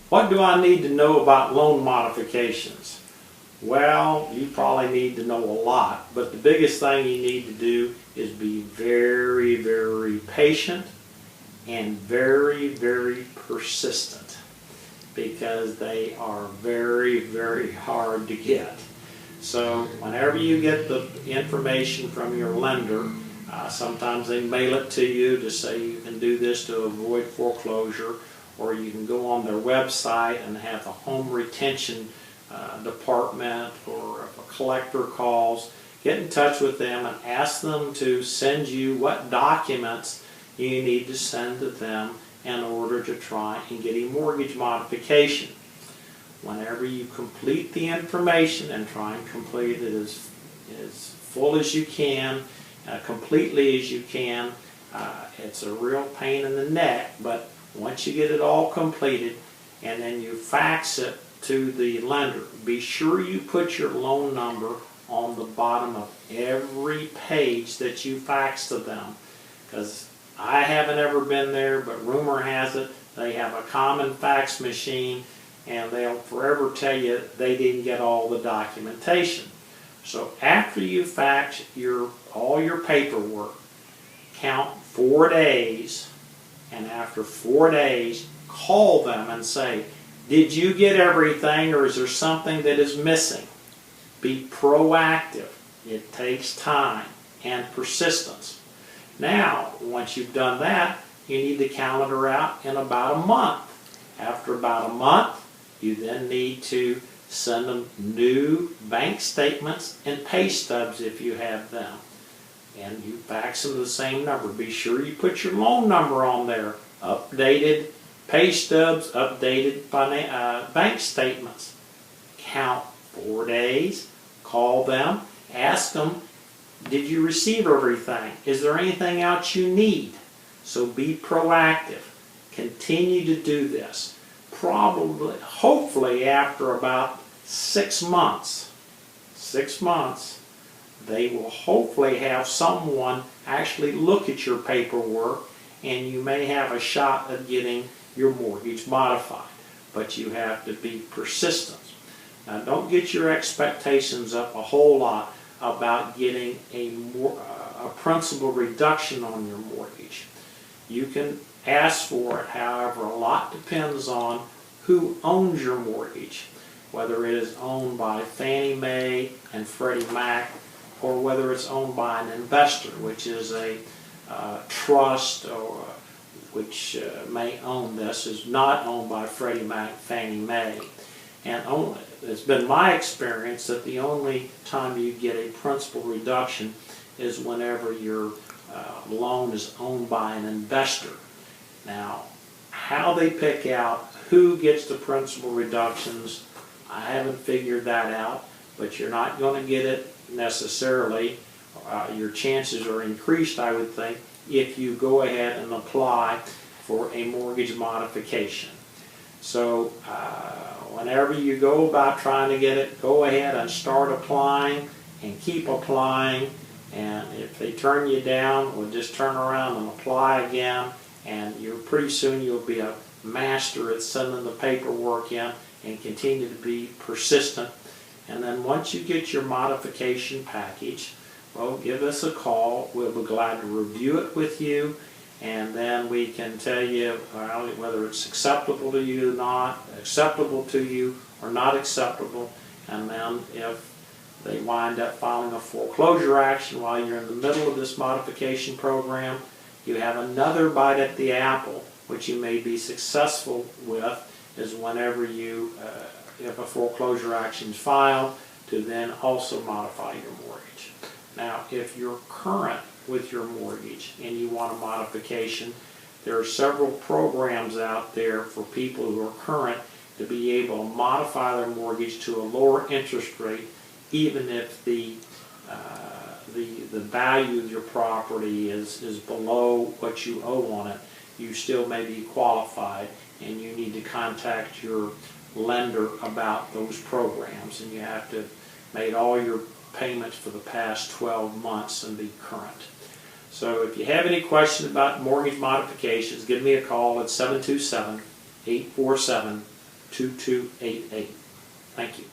What do I need to know about loan modifications? Well, you probably need to know a lot, but the biggest thing you need to do is be very, very patient and very, very persistent, because they are very, very hard to get. So whenever you get the information from your lender, sometimes they mail it to you to say you can do this to avoid foreclosure, or you can go on their website and have the home retention department, or if a collector calls, get in touch with them and ask them to send you what documents you need to send to them in order to try and get a mortgage modification. Whenever you complete the information, and try and complete it as full as you can, completely as you can, it's a real pain in the neck, but once you get it all completed and then you fax it to the lender, be sure you put your loan number on the bottom of every page that you fax to them, because I haven't ever been there, but rumor has it they have a common fax machine, and they'll forever tell you they didn't get all the documentation. So after you fax all your paperwork, count 4 days, and after 4 days, call them and say, did you get everything, or is there something that is missing? Be proactive. It takes time and persistence. Now, once you've done that, you need to calendar out in about a month. After about a month, you then need to send them new bank statements and pay stubs if you have them. And you fax them the same number. Be sure you put your loan number on there. Updated pay stubs, updated bank statements. Count 4 days. Call them. Ask them, did you receive everything? Is there anything else you need? So be proactive. Continue to do this. Probably, hopefully after about 6 months, they will hopefully have someone actually look at your paperwork, and you may have a shot at getting your mortgage modified. But you have to be persistent. Now, don't get your expectations up a whole lot about getting a principal reduction on your mortgage. You can ask for it, however, a lot depends on who owns your mortgage, whether it is owned by Fannie Mae and Freddie Mac, or whether it's owned by an investor, which is a trust, or which may own this, is not owned by Freddie Mac, Fannie Mae. And it's been my experience that the only time you get a principal reduction is whenever your loan is owned by an investor. Now, how they pick out who gets the principal reductions, I haven't figured that out, but you're not going to get it necessarily. Your chances are increased, I would think, if you go ahead and apply for a mortgage modification. So whenever you go about trying to get it, go ahead and start applying and keep applying. And if they turn you down, we'll just turn around and apply again, and pretty soon you'll be a master at sending the paperwork in, and continue to be persistent. And then once you get your modification package, well, give us a call. We'll be glad to review it with you, and then we can tell you whether it's acceptable to you, not acceptable to you, or not acceptable. And then if they wind up filing a foreclosure action while you're in the middle of this modification program, you have another bite at the apple, which you may be successful with, is whenever you, if a foreclosure action is filed, to then also modify your mortgage. Now, if you're current with your mortgage and you want a modification, there are several programs out there for people who are current to be able to modify their mortgage to a lower interest rate, even if the value of your property is below what you owe on it. You still may be qualified, and you need to contact your lender about those programs, and you have to have made all your payments for the past 12 months and be current. So if you have any questions about mortgage modifications, give me a call at 727-847-5600. 2288. Thank you.